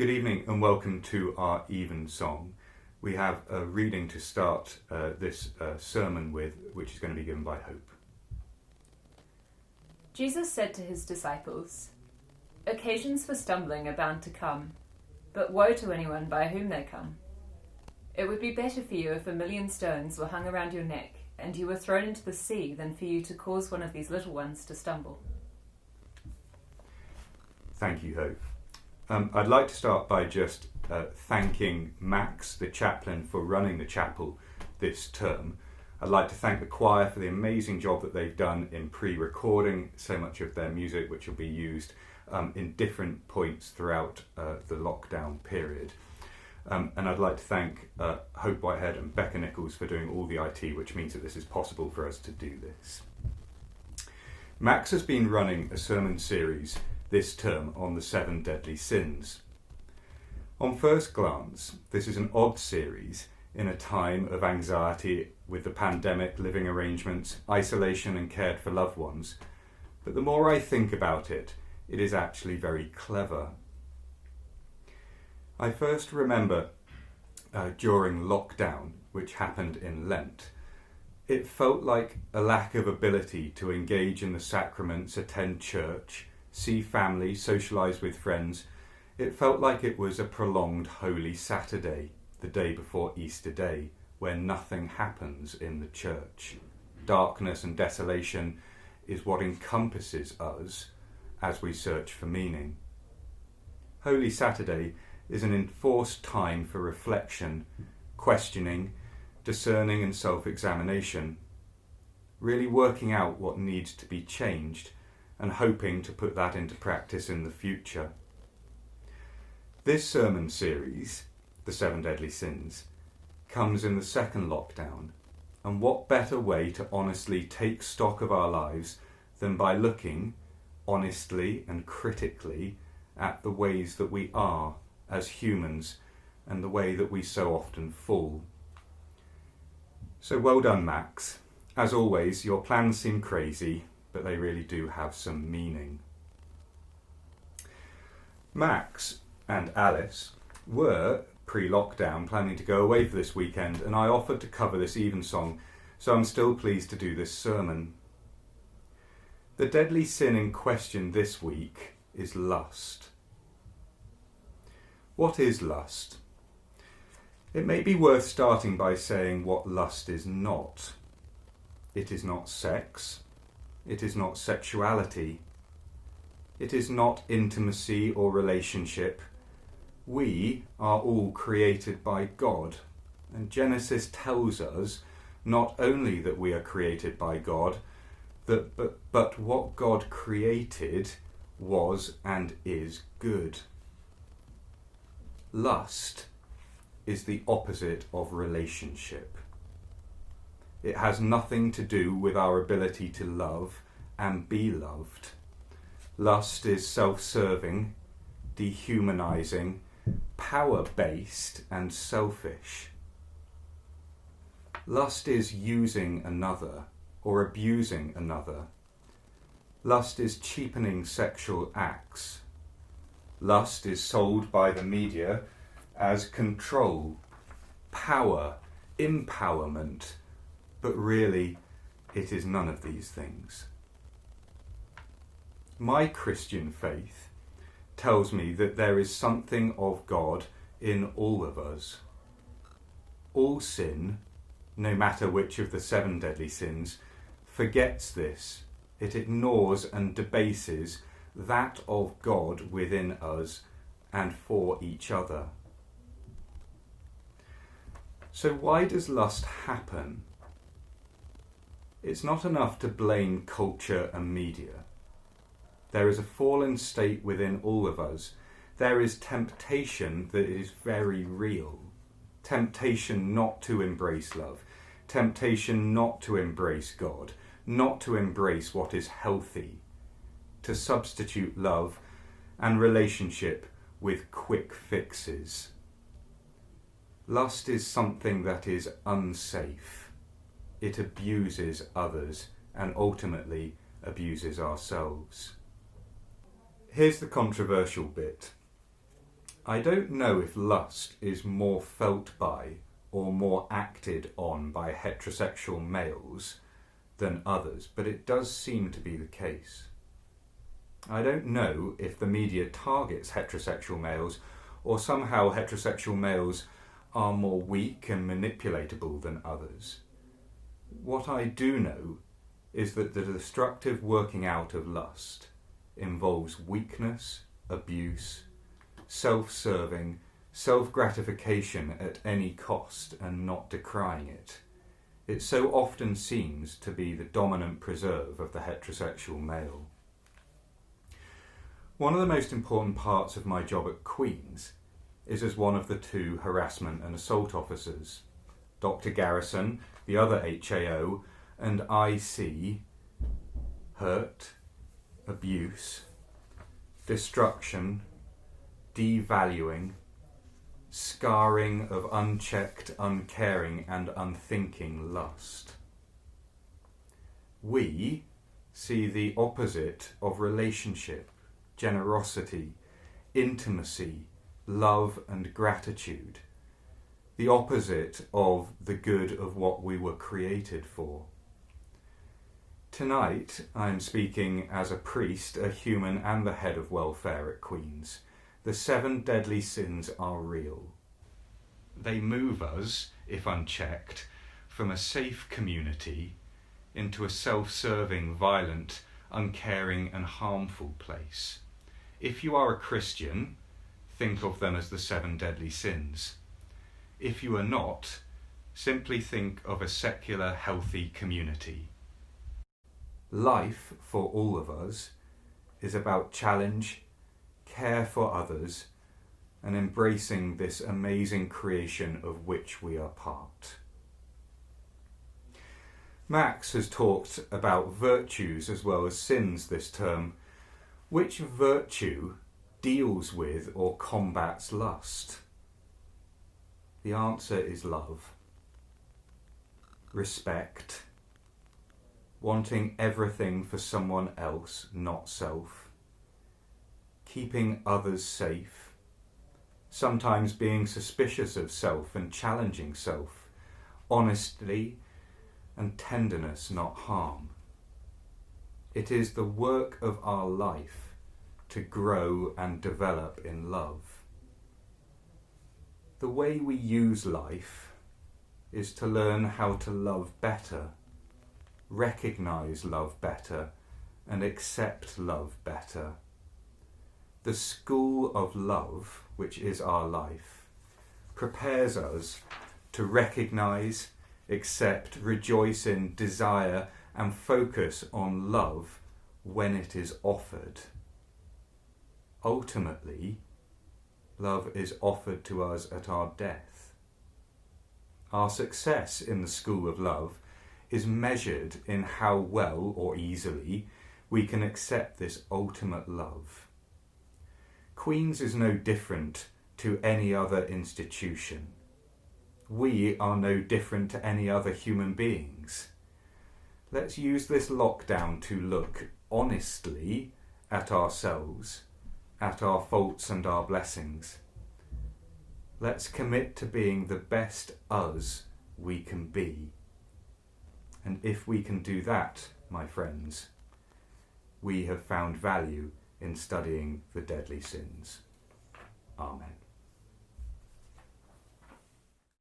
Good evening and welcome to our Evensong. We have a reading to start this sermon with, which is going to be given by Hope. Jesus said to his disciples, "Occasions for stumbling are bound to come, but woe to anyone by whom they come. It would be better for you if 1,000,000 stones were hung around your neck and you were thrown into the sea than for you to cause one of these little ones to stumble." Thank you, Hope. I'd like to start by just thanking Max, the chaplain, for running the chapel this term. I'd like to thank the choir for the amazing job that they've done in pre-recording so much of their music, which will be used in different points throughout the lockdown period. And I'd like to thank Hope Whitehead and Becca Nichols for doing all the IT, which means that this is possible for us to do this. Max has been running a sermon series this term on the 7 deadly sins. On first glance, this is an odd series in a time of anxiety with the pandemic, living arrangements, isolation and cared for loved ones. But the more I think about it, it is actually very clever. I first remember during lockdown, which happened in Lent, it felt like a lack of ability to engage in the sacraments, attend church, see family, socialise with friends. It felt like it was a prolonged Holy Saturday, the day before Easter Day, where nothing happens in the church. Darkness and desolation is what encompasses us as we search for meaning. Holy Saturday is an enforced time for reflection, questioning, discerning and self-examination, really working out what needs to be changed and hoping to put that into practice in the future. This sermon series, The 7 Deadly Sins, comes in the second lockdown, and what better way to honestly take stock of our lives than by looking honestly and critically at the ways that we are as humans and the way that we so often fall. So well done, Max. As always, your plans seem crazy, but they really do have some meaning. Max and Alice were, pre-lockdown, planning to go away for this weekend, and I offered to cover this Evensong, so I'm still pleased to do this sermon. The deadly sin in question this week is lust. What is lust? It may be worth starting by saying what lust is not. It is not sex. It is not sexuality. It is not intimacy or relationship. We are all created by God, and Genesis tells us not only that we are created by God, but what God created was and is good. Lust is the opposite of relationship. It has nothing to do with our ability to love and be loved. Lust is self-serving, dehumanizing, power-based and selfish. Lust is using another or abusing another. Lust is cheapening sexual acts. Lust is sold by the media as control, power, empowerment, but really it is none of these things. My Christian faith tells me that there is something of God in all of us. All sin, no matter which of the 7 deadly sins, forgets this. It ignores and debases that of God within us and for each other. So why does lust happen? It's not enough to blame culture and media. There is a fallen state within all of us. There is temptation that is very real. Temptation not to embrace love. Temptation not to embrace God. Not to embrace what is healthy. To substitute love and relationship with quick fixes. Lust is something that is unsafe. It abuses others and ultimately abuses ourselves. Here's the controversial bit. I don't know if lust is more felt by or more acted on by heterosexual males than others, but it does seem to be the case. I don't know if the media targets heterosexual males or somehow heterosexual males are more weak and manipulatable than others. What I do know is that the destructive working out of lust involves weakness, abuse, self-serving, self-gratification at any cost and not decrying it. It so often seems to be the dominant preserve of the heterosexual male. One of the most important parts of my job at Queen's is as one of the 2 harassment and assault officers. Dr. Garrison, the other HAO, and I see hurt, abuse, destruction, devaluing, scarring of unchecked, uncaring and unthinking lust. We see the opposite of relationship, generosity, intimacy, love and gratitude, the opposite of the good of what we were created for. Tonight I'm speaking as a priest, a human and the head of welfare at Queen's. The 7 deadly sins are real. They move us, if unchecked, from a safe community into a self-serving, violent, uncaring and harmful place. If you are a Christian, think of them as the 7 deadly sins. If you are not, simply think of a secular, healthy community. Life, for all of us, is about challenge, care for others, and embracing this amazing creation of which we are part. Max has talked about virtues as well as sins this term. Which virtue deals with or combats lust? The answer is love, respect, wanting everything for someone else, not self, keeping others safe, sometimes being suspicious of self and challenging self, honesty and tenderness, not harm. It is the work of our life to grow and develop in love. The way we use life is to learn how to love better, recognise love better, and accept love better. The school of love, which is our life, prepares us to recognise, accept, rejoice in, desire, and focus on love when it is offered. Ultimately, love is offered to us at our death. Our success in the school of love is measured in how well or easily we can accept this ultimate love. Queen's is no different to any other institution. We are no different to any other human beings. Let's use this lockdown to look honestly at ourselves, at our faults and our blessings. Let's commit to being the best us we can be. And if we can do that, my friends, we have found value in studying the deadly sins. Amen.